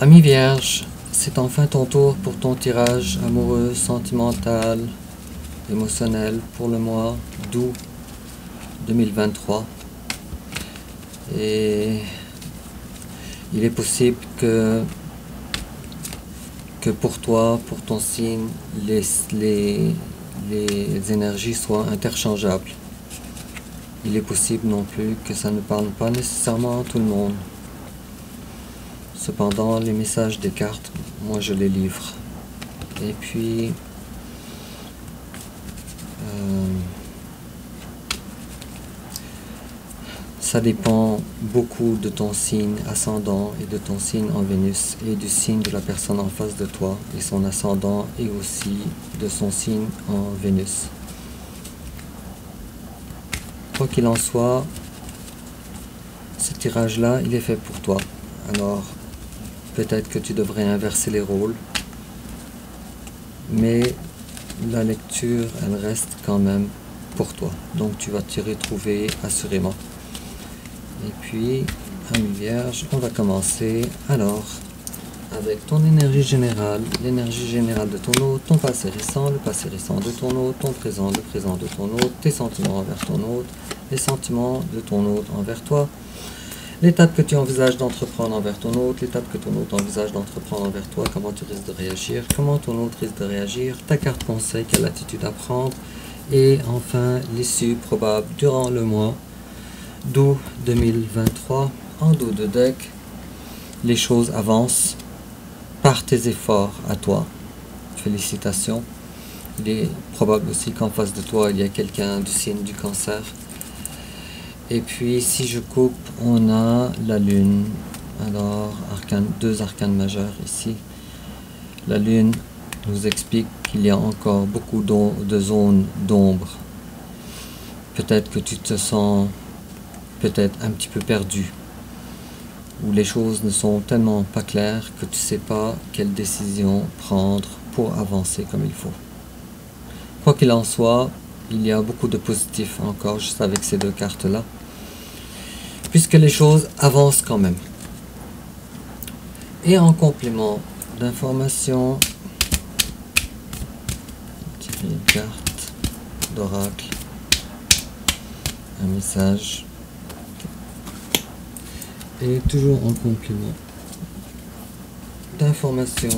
Ami Vierge, c'est enfin ton tour pour ton tirage amoureux, sentimental, émotionnel pour le mois d'août 2023. Et il est possible que pour toi, pour ton signe, les énergies soient interchangeables. Il est possible non plus que ça ne parle pas nécessairement à tout le monde. Cependant, les messages des cartes, moi je les livre. Et puis, ça dépend beaucoup de ton signe ascendant et de ton signe en Vénus et du signe de la personne en face de toi et son ascendant et aussi de son signe en Vénus. Quoi qu'il en soit, ce tirage-là, il est fait pour toi. Alors, peut-être que tu devrais inverser les rôles, mais la lecture, elle reste quand même pour toi. Donc, tu vas t'y retrouver assurément. Et puis, Ami Vierge, on va commencer alors avec ton énergie générale, l'énergie générale de ton hôte, ton passé récent, le passé récent de ton hôte, ton présent, le présent de ton hôte, tes sentiments envers ton hôte, les sentiments de ton hôte envers toi, l'étape que tu envisages d'entreprendre envers ton hôte, l'étape que ton hôte envisage d'entreprendre envers toi, comment tu risques de réagir, comment ton hôte risque de réagir, ta carte conseil, quelle attitude à prendre, et enfin l'issue probable durant le mois d'août 2023, en dos de deck. Les choses avancent par tes efforts à toi. Félicitations. Il est probable aussi qu'en face de toi, il y a quelqu'un du signe du Cancer. Et puis, si je coupe, on a la Lune. Alors, deux arcanes majeurs ici. La Lune nous explique qu'il y a encore beaucoup de zones d'ombre. Peut-être que tu te sens peut-être un petit peu perdu, où les choses ne sont tellement pas claires que tu ne sais pas quelle décision prendre pour avancer comme il faut. Quoi qu'il en soit, il y a beaucoup de positifs encore juste avec ces deux cartes-là, puisque les choses avancent quand même. Et en complément d'informations, tirer une carte d'oracle, un message. Et toujours en complément d'informations,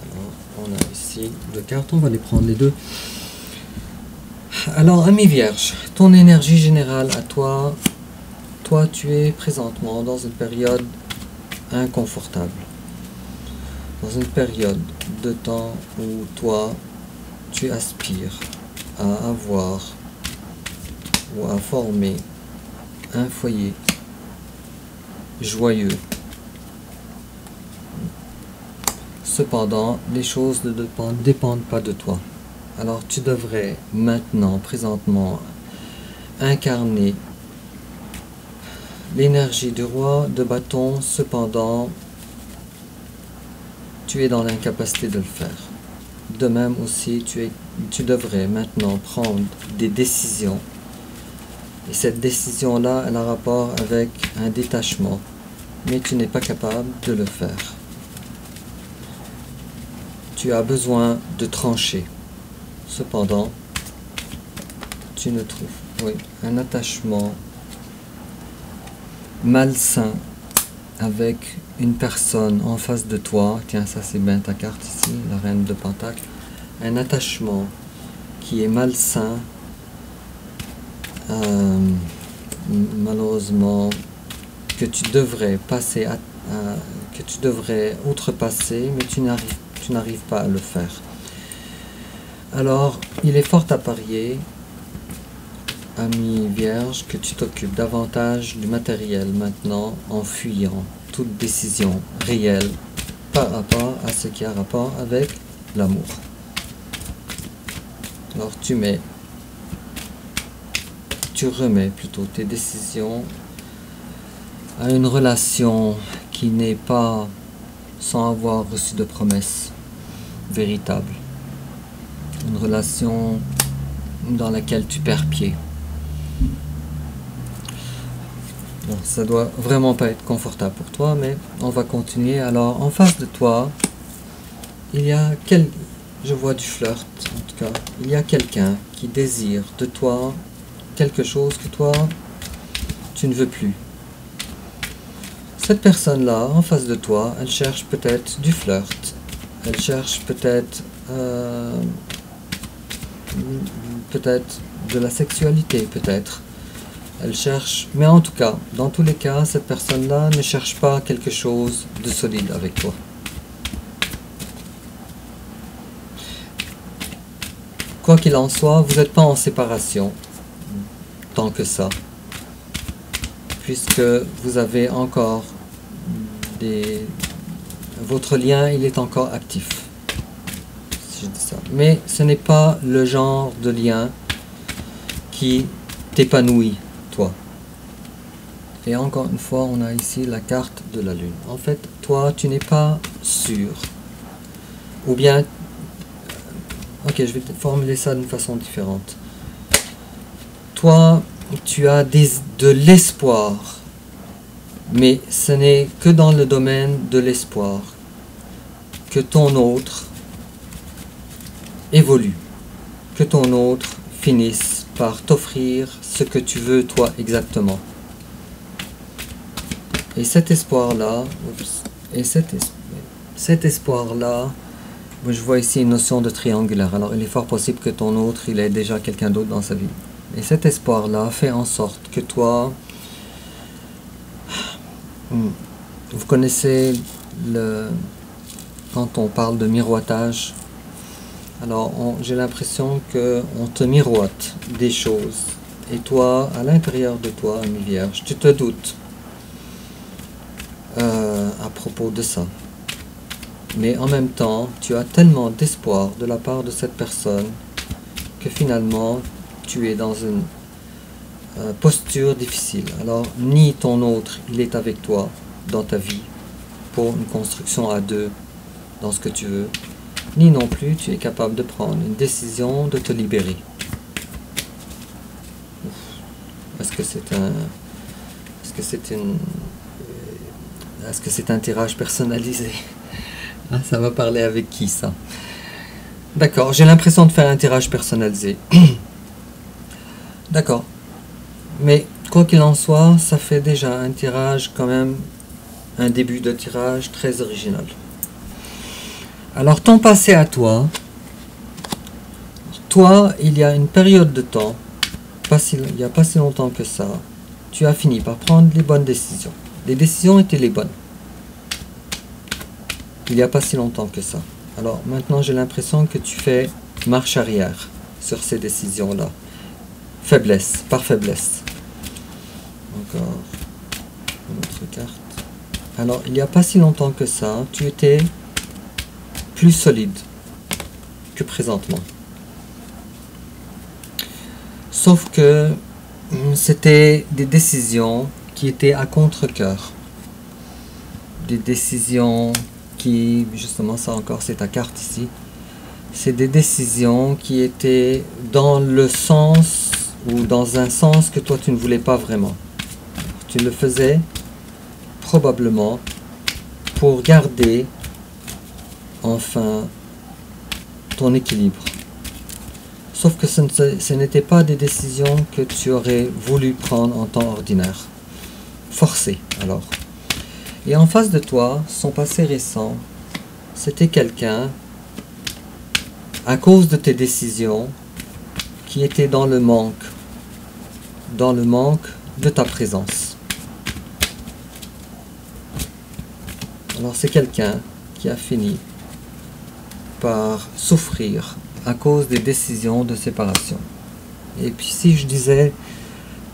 alors on a ici deux cartes, on va les prendre les deux. Alors Ami Vierge, ton énergie générale à toi, tu es présentement dans une période inconfortable, dans une période de temps où toi tu aspires à avoir ou à former un foyer joyeux. Cependant, les choses ne dépendent pas de toi. Alors tu devrais maintenant, présentement, incarner l'énergie du roi de bâton. Cependant, tu es dans l'incapacité de le faire. De même aussi, tu devrais maintenant prendre des décisions. Et cette décision-là, elle a rapport avec un détachement, mais tu n'es pas capable de le faire. Tu as besoin de trancher. Cependant, tu ne trouves, un attachement malsain avec une personne en face de toi. Tiens, ça c'est bien ta carte ici, la reine de Pentacle. Un attachement qui est malsain. Malheureusement, que tu devrais que tu devrais outrepasser, mais tu n'arrives pas à le faire. Alors, il est fort à parier, Ami Vierge, que tu t'occupes davantage du matériel maintenant en fuyant toute décision réelle par rapport à ce qui a rapport avec l'amour. Alors, tu remets plutôt tes décisions à une relation qui n'est pas sans avoir reçu de promesses véritables. Une relation dans laquelle tu perds pied. Bon, ça doit vraiment pas être confortable pour toi, mais on va continuer. Alors, en face de toi, il y a je vois du flirt, en tout cas. Il y a quelqu'un qui désire de toi quelque chose que toi, tu ne veux plus. Cette personne-là, en face de toi, elle cherche peut-être du flirt. Elle cherche peut-être de la sexualité, peut-être. Elle cherche, mais en tout cas, dans tous les cas, cette personne-là ne cherche pas quelque chose de solide avec toi. Quoi qu'il en soit, vous n'êtes pas en séparation tant que ça, puisque vous avez encore votre lien, il est encore actif, si je dis ça. Mais ce n'est pas le genre de lien qui t'épanouit, toi. Et encore une fois, on a ici la carte de la lune. En fait, toi, tu n'es pas sûr. Ou bien, ok, je vais formuler ça d'une façon différente. Toi, tu as de l'espoir, mais ce n'est que dans le domaine de l'espoir que ton autre évolue, que ton autre finisse par t'offrir ce que tu veux toi exactement. Et cet espoir-là, cet espoir-là, je vois ici une notion de triangulaire. Alors il est fort possible que ton autre, il ait déjà quelqu'un d'autre dans sa vie. Et cet espoir-là fait en sorte que toi, vous connaissez quand on parle de miroitage, alors j'ai l'impression qu'on te miroite des choses. Et toi, à l'intérieur de toi, ami Vierge, tu te doutes à propos de ça. Mais en même temps, tu as tellement d'espoir de la part de cette personne que finalement, tu es dans une posture difficile. Alors, ni ton autre, il est avec toi dans ta vie pour une construction à deux dans ce que tu veux, ni non plus tu es capable de prendre une décision de te libérer. Est-ce que c'est un tirage personnalisé? Ça va parler avec qui, ça? D'accord, j'ai l'impression de faire un tirage personnalisé. D'accord. Mais quoi qu'il en soit, ça fait déjà un tirage quand même, un début de tirage très original. Alors ton passé à toi, il y a une période de temps, il n'y a pas si longtemps que ça, tu as fini par prendre les bonnes décisions. Les décisions étaient les bonnes. Il n'y a pas si longtemps que ça. Alors maintenant j'ai l'impression que tu fais marche arrière sur ces décisions-là. Faiblesse, par faiblesse. Encore une autre carte. Alors il n'y a pas si longtemps que ça, tu étais plus solide que présentement. Sauf que c'était des décisions qui étaient à contre-cœur. Des décisions qui, justement ça encore c'est ta carte ici, c'est des décisions qui étaient dans le sens ou dans un sens que toi tu ne voulais pas vraiment. Tu le faisais probablement pour garder enfin ton équilibre. Sauf que ce n'était pas des décisions que tu aurais voulu prendre en temps ordinaire. Forcé alors. Et en face de toi, son passé récent, c'était quelqu'un, à cause de tes décisions, qui était dans le manque de ta présence. Alors c'est quelqu'un qui a fini par souffrir à cause des décisions de séparation. Et puis si je disais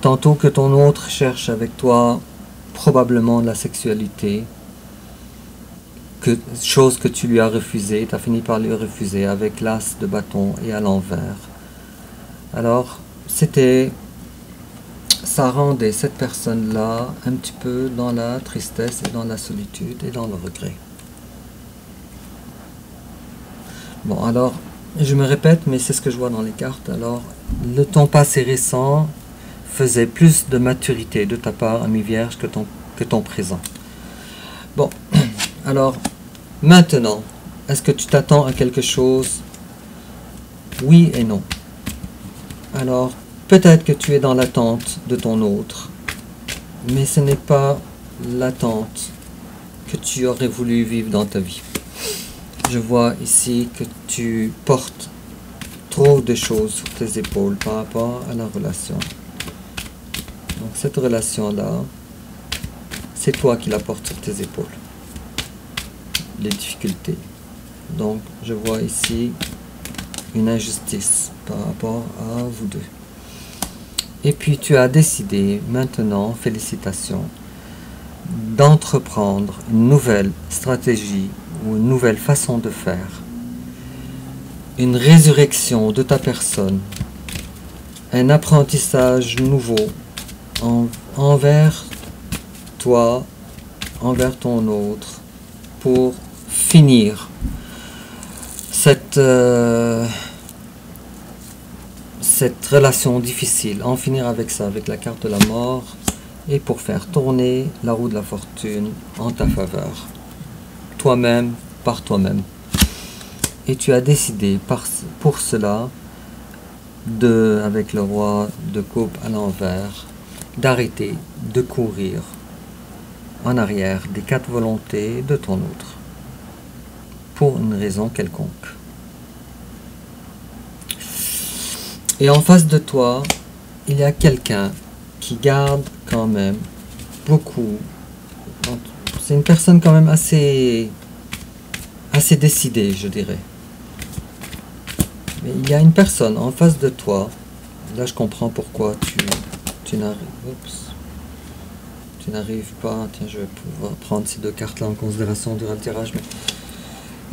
tantôt que ton autre cherche avec toi probablement de la sexualité, chose que tu lui as refusée, tu as fini par lui refuser avec l'as de bâton et à l'envers. Alors ça rendait cette personne-là un petit peu dans la tristesse et dans la solitude et dans le regret. Bon, alors, je me répète, mais c'est ce que je vois dans les cartes. Alors, ton passé récent faisait plus de maturité de ta part, ami Vierge, que ton présent. Bon, alors, maintenant, est-ce que tu t'attends à quelque chose? Oui et non. Alors, peut-être que tu es dans l'attente de ton autre, mais ce n'est pas l'attente que tu aurais voulu vivre dans ta vie. Je vois ici que tu portes trop de choses sur tes épaules par rapport à la relation. Donc cette relation-là, c'est toi qui la portes sur tes épaules. Les difficultés. Donc je vois ici une injustice par rapport à vous deux. Et puis tu as décidé maintenant, félicitations, d'entreprendre une nouvelle stratégie ou une nouvelle façon de faire. Une résurrection de ta personne. Un apprentissage nouveau envers toi, envers ton autre, pour finir cette relation difficile, en finir avec ça, avec la carte de la mort, et pour faire tourner la roue de la fortune en ta faveur, toi-même, par toi-même. Et tu as décidé pour cela, avec le roi de coupe à l'envers, d'arrêter de courir en arrière des 4 volontés de ton autre, pour une raison quelconque. Et en face de toi, il y a quelqu'un qui garde quand même beaucoup. C'est une personne quand même assez décidée, je dirais. Mais il y a une personne en face de toi. Là, je comprends pourquoi tu n'arrives pas. Tiens, je vais pouvoir prendre ces 2 cartes-là en considération durant le tirage. Mais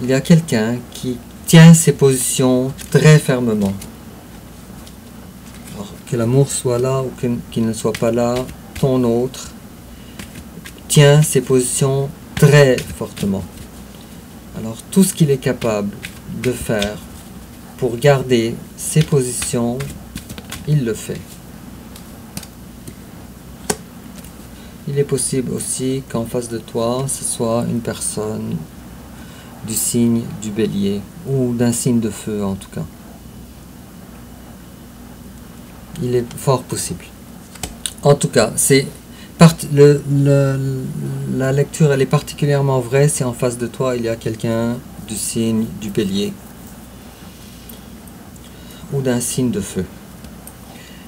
il y a quelqu'un qui tient ses positions très fermement. Alors, que l'amour soit là ou qu'il ne soit pas là, ton autre tient ses positions très fortement. Alors, tout ce qu'il est capable de faire pour garder ses positions, il le fait. Il est possible aussi qu'en face de toi, ce soit une personne du signe du bélier, ou d'un signe de feu en tout cas. Il est fort possible. En tout cas, la lecture elle est particulièrement vraie si en face de toi il y a quelqu'un du signe du bélier ou d'un signe de feu.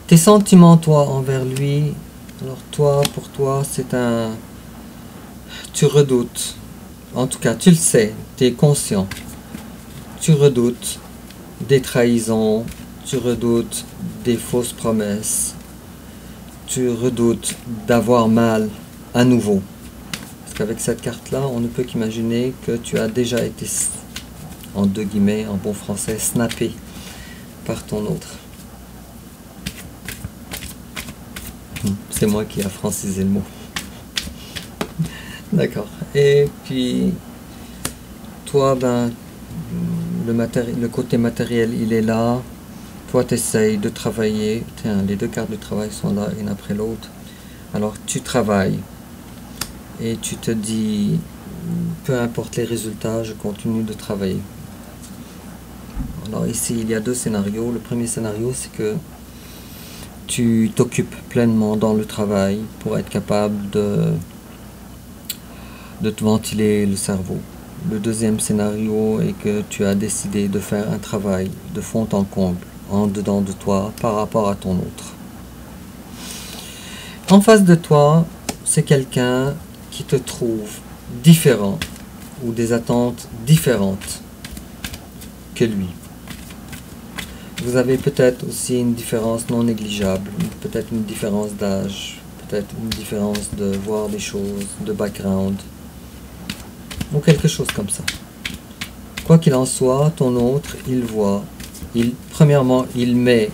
Tes sentiments, toi, envers lui, alors toi, pour toi, c'est un... Tu redoutes, en tout cas, tu le sais, tu es conscient. Tu redoutes des trahisons, tu redoutes des fausses promesses, tu redoutes d'avoir mal à nouveau. Parce qu'avec cette carte-là, on ne peut qu'imaginer que tu as déjà été, en 2 guillemets, en bon français, snappé par ton autre. C'est moi qui ai francisé le mot. D'accord. Et puis, toi, ben, le côté matériel, il est là. Toi, tu essayes de travailler. Tiens, les 2 cartes de travail sont là, une après l'autre. Alors, tu travailles. Et tu te dis, peu importe les résultats, je continue de travailler. Alors ici, il y a 2 scénarios. Le premier scénario, c'est que tu t'occupes pleinement dans le travail pour être capable de te ventiler le cerveau. Le deuxième scénario est que tu as décidé de faire un travail de fond en comble, en dedans de toi, par rapport à ton autre. En face de toi, c'est quelqu'un qui te trouve différent ou des attentes différentes que lui. Vous avez peut-être aussi une différence non négligeable, peut-être une différence d'âge, peut-être une différence de voir les choses, de background, ou quelque chose comme ça. Quoi qu'il en soit, ton autre, il voit, premièrement, il met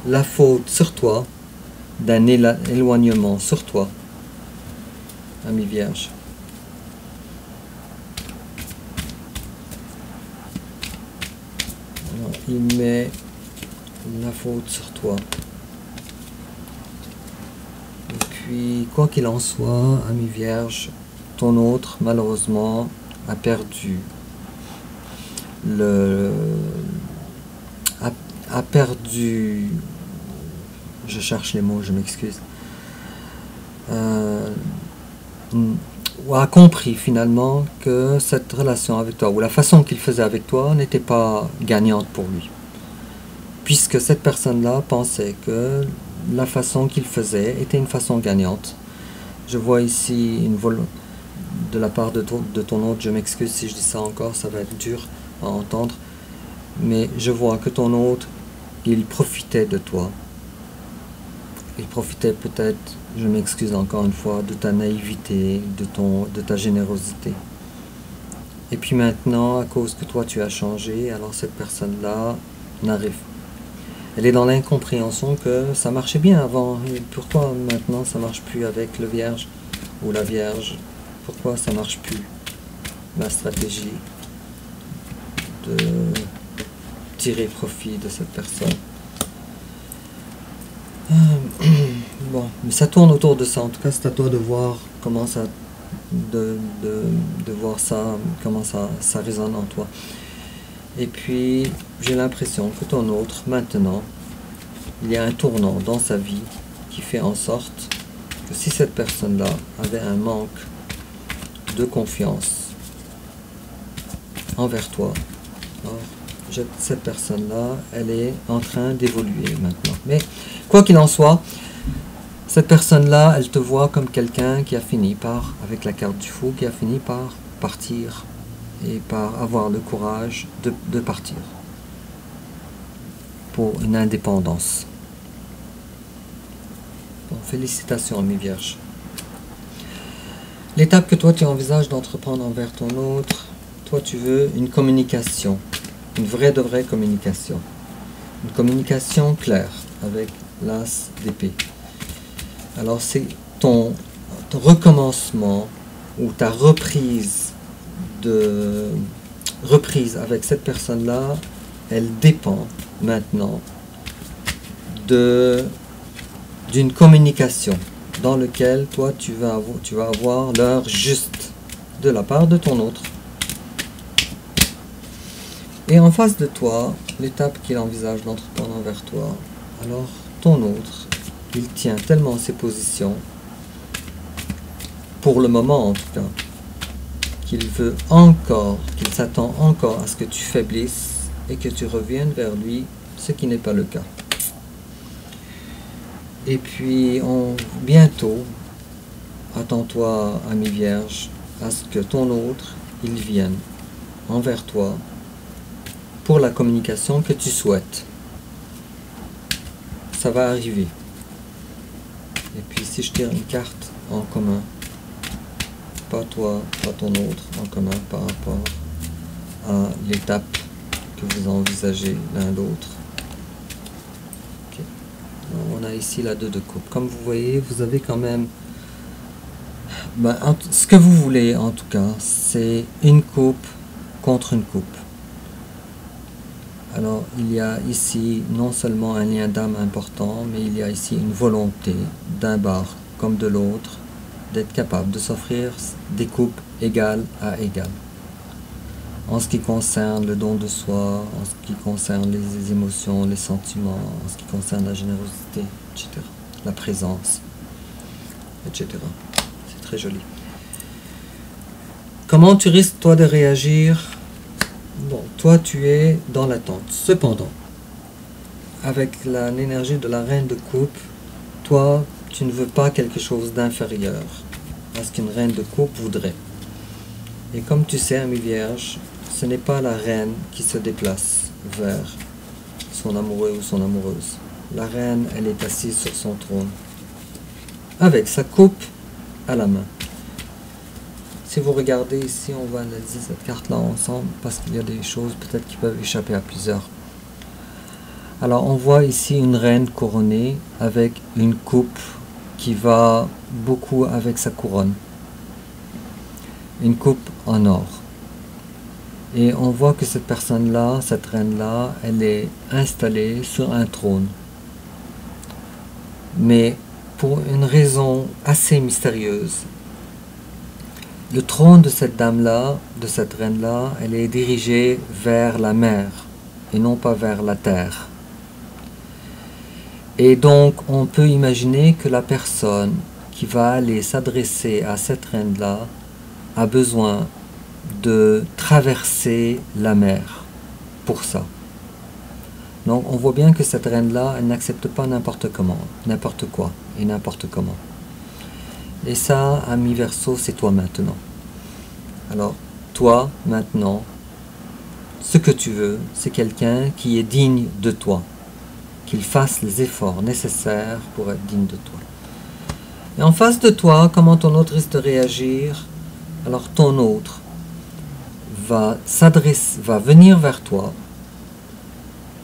la faute sur toi, d'un éloignement sur toi, ami Vierge. Alors, il met la faute sur toi. puis, quoi qu'il en soit, ami Vierge, ton autre, malheureusement, a perdu a perdu, je cherche les mots, je m'excuse, ou a compris finalement que cette relation avec toi, ou la façon qu'il faisait avec toi, n'était pas gagnante pour lui. Puisque cette personne-là pensait que la façon qu'il faisait était une façon gagnante. Je vois ici une volonté de la part de ton autre, je m'excuse si je dis ça encore, ça va être dur à entendre, mais je vois que ton autre, il profitait de toi. Il profitait peut-être, je m'excuse encore une fois, de ta naïveté, de ta générosité. Et puis maintenant, à cause que toi tu as changé, alors cette personne-là n'arrive. Elle est dans l'incompréhension que ça marchait bien avant. Et pourquoi maintenant ça marche plus avec le Vierge ou la Vierge? Pourquoi ça marche plus? Ma stratégie de tirer profit de cette personne. Bon, mais ça tourne autour de ça. En tout cas, c'est à toi de voir comment ça, de voir ça, comment ça résonne en toi. Et puis, j'ai l'impression que ton autre, maintenant, il y a un tournant dans sa vie qui fait en sorte que si cette personne-là avait un manque de confiance envers toi, alors, cette personne-là, elle est en train d'évoluer maintenant. Mais quoi qu'il en soit, cette personne-là, elle te voit comme quelqu'un qui a fini par, avec la carte du fou, qui a fini par partir et par avoir le courage de partir pour une indépendance. Bon, félicitations, mes vierges. L'étape que toi tu envisages d'entreprendre envers ton autre, toi tu veux une communication, une vraie de vraie communication. Une communication claire avec l'as d'épée. Alors c'est ton recommencement ou ta reprise avec cette personne-là, elle dépend maintenant d'une communication dans laquelle toi tu vas avoir l'heure juste de la part de ton autre. Et en face de toi, l'étape qu'il envisage d'entreprendre envers toi, alors ton autre, il tient tellement ses positions, pour le moment en tout cas, qu'il s'attend encore à ce que tu faiblisses et que tu reviennes vers lui, ce qui n'est pas le cas. Et puis, bientôt, attends-toi, ami vierge, à ce que ton autre, il vienne envers toi pour la communication que tu souhaites. Ça va arriver. Et puis, si je tire une carte en commun, pas toi, pas ton autre, en commun par rapport à l'étape que vous envisagez l'un l'autre. Okay. On a ici la 2 de coupe. Comme vous voyez, vous avez quand même... ce que vous voulez, en tout cas, c'est une coupe contre une coupe. Alors, il y a ici non seulement un lien d'âme important, mais il y a ici une volonté d'un bar comme de l'autre, d'être capable de s'offrir des coupes égales à égales. En ce qui concerne le don de soi, en ce qui concerne les émotions, les sentiments, en ce qui concerne la générosité, etc. La présence, etc. C'est très joli. Comment tu risques, toi, de réagir? Bon, toi, tu es dans l'attente. Cependant, avec l'énergie de la reine de coupe, toi, tu ne veux pas quelque chose d'inférieur à ce qu'une reine de coupe voudrait. Et comme tu sais, ami vierge, ce n'est pas la reine qui se déplace vers son amoureux ou son amoureuse. La reine, elle est assise sur son trône, avec sa coupe à la main. Si vous regardez ici, on va analyser cette carte-là ensemble, parce qu'il y a des choses peut-être qui peuvent échapper à plusieurs. Alors, on voit ici une reine couronnée avec une coupe qui va beaucoup avec sa couronne. Une coupe en or. Et on voit que cette personne-là, cette reine-là, elle est installée sur un trône. Mais pour une raison assez mystérieuse. Le trône de cette dame-là, de cette reine-là, elle est dirigée vers la mer et non pas vers la terre. Et donc, on peut imaginer que la personne qui va aller s'adresser à cette reine-là a besoin de traverser la mer pour ça. Donc, on voit bien que cette reine-là, elle n'accepte pas n'importe comment, n'importe quoi et n'importe comment. Et ça, ami Verseau, c'est toi maintenant. Alors, toi, maintenant, ce que tu veux, c'est quelqu'un qui est digne de toi, qu'il fasse les efforts nécessaires pour être digne de toi. Et en face de toi, comment ton autre risque de réagir? Alors, ton autre va venir vers toi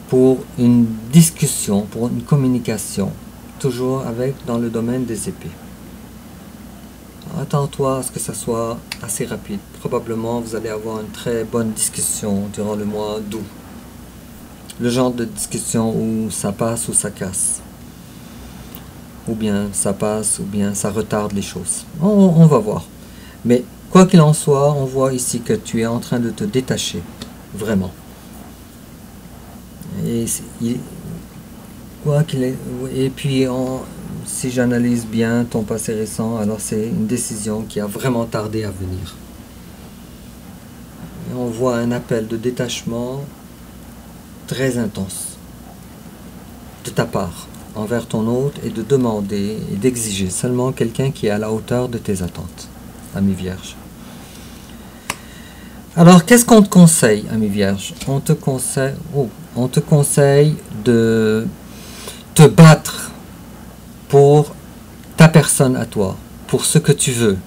pour une discussion, pour une communication, toujours dans le domaine des épées. Attends-toi à ce que ça soit assez rapide. Probablement, vous allez avoir une très bonne discussion durant le mois d'août. Le genre de discussion où ça passe ou ça casse. Ou bien ça passe, ou bien ça retarde les choses. On va voir. Mais quoi qu'il en soit, on voit ici que tu es en train de te détacher. Vraiment. Et puis, si j'analyse bien ton passé récent, alors c'est une décision qui a vraiment tardé à venir. Et on voit un appel de détachement très intense de ta part envers ton hôte et de demander et d'exiger seulement quelqu'un qui est à la hauteur de tes attentes, ami Vierge. Alors, qu'est-ce qu'on te conseille, ami Vierge? On te conseille de te battre pour ta personne à toi, pour ce que tu veux.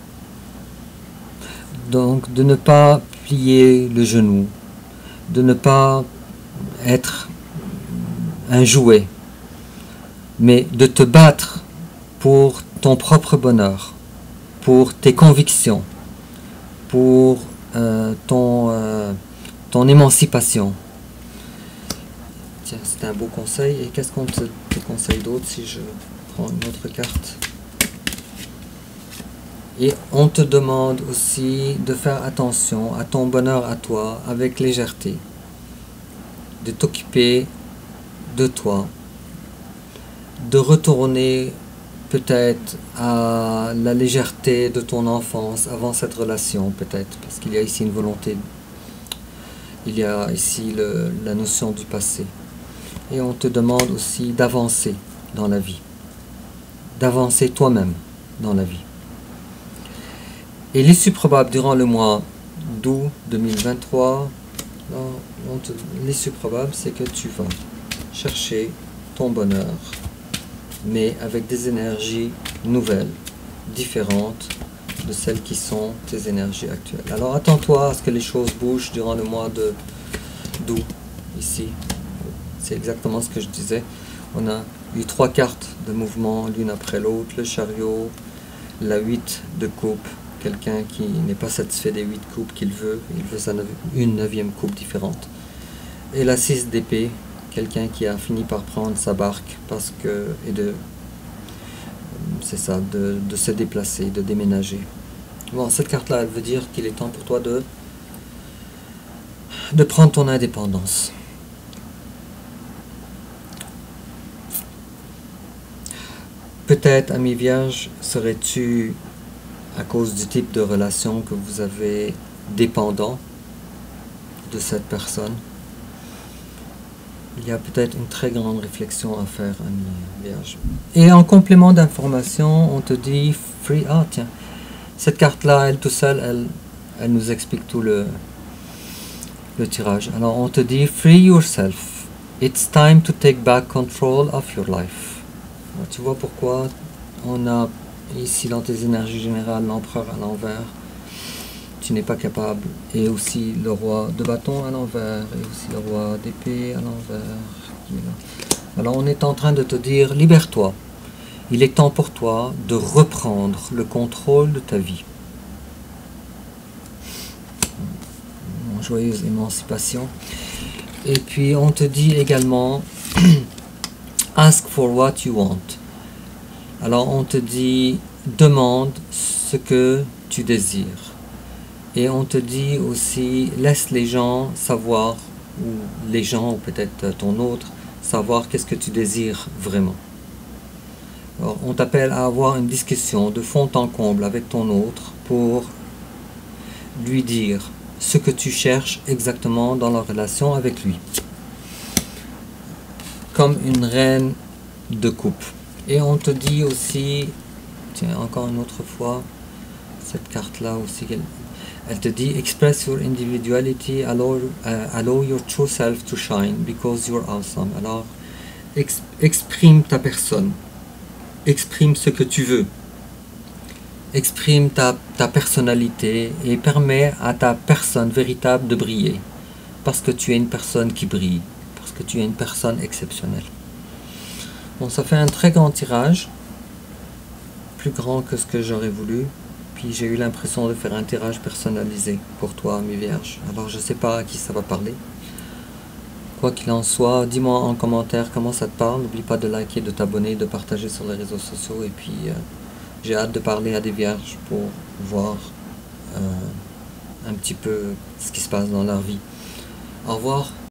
Donc, de ne pas plier le genou, de ne pas être un jouet, mais de te battre pour ton propre bonheur, pour tes convictions, pour ton émancipation. Tiens, c'est un beau conseil. Et qu'est-ce qu'on te conseille d'autre si je prends une autre carte? Et on te demande aussi de faire attention à ton bonheur à toi avec légèreté, de t'occuper de toi, de retourner peut-être à la légèreté de ton enfance avant cette relation, peut-être, parce qu'il y a ici une volonté, il y a ici la notion du passé. Et on te demande aussi d'avancer dans la vie, d'avancer toi-même dans la vie. Et l'issue probable durant le mois d'août 2023, l'issue probable, c'est que tu vas chercher ton bonheur, mais avec des énergies nouvelles, différentes de celles qui sont tes énergies actuelles. Alors attends-toi à ce que les choses bougent durant le mois d'août, ici. C'est exactement ce que je disais. On a eu 3 cartes de mouvement l'une après l'autre, le chariot, la 8 de coupe, quelqu'un qui n'est pas satisfait des 8 coupes qu'il veut, il veut une 9e coupe différente. Et la 6 d'épée, quelqu'un qui a fini par prendre sa barque parce que, c'est ça, de se déplacer, de déménager. Bon, cette carte-là, elle veut dire qu'il est temps pour toi de prendre ton indépendance. Peut-être, ami Vierge, serais-tu, à cause du type de relation que vous avez, dépendant de cette personne? Il y a peut-être une très grande réflexion à faire, ami Vierge. Et en complément d'information, on te dit free. Ah tiens, cette carte-là, elle tout seule, elle nous explique tout le tirage. Alors on te dit free yourself. It's time to take back control of your life. Alors, tu vois pourquoi on a ici dans tes énergies générales l'empereur à l'envers. Tu n'es pas capable. Et aussi le roi de bâton à l'envers. Et aussi le roi d'épée à l'envers. Alors on est en train de te dire, libère-toi. Il est temps pour toi de reprendre le contrôle de ta vie. Joyeuse émancipation. Et puis on te dit également, ask for what you want. Alors on te dit demande ce que tu désires. Et on te dit aussi laisse les gens savoir, ou les gens, ou peut-être ton autre, savoir qu'est-ce que tu désires vraiment. Alors, on t'appelle à avoir une discussion de fond en comble avec ton autre pour lui dire ce que tu cherches exactement dans la relation avec lui. Comme une reine de coupe. Et on te dit aussi, tiens, encore une autre fois, cette carte-là aussi, elle te dit express your individuality, allow your true self to shine because you're awesome. Alors, exprime ta personne, exprime ce que tu veux, exprime ta personnalité et permets à ta personne véritable de briller. Parce que tu es une personne qui brille, parce que tu es une personne exceptionnelle. Bon, ça fait un très grand tirage, plus grand que ce que j'aurais voulu. Puis j'ai eu l'impression de faire un tirage personnalisé pour toi, mes vierges. Alors je sais pas à qui ça va parler. Quoi qu'il en soit, dis-moi en commentaire comment ça te parle. N'oublie pas de liker, de t'abonner, de partager sur les réseaux sociaux. Et puis j'ai hâte de parler à des vierges pour voir un petit peu ce qui se passe dans leur vie. Au revoir.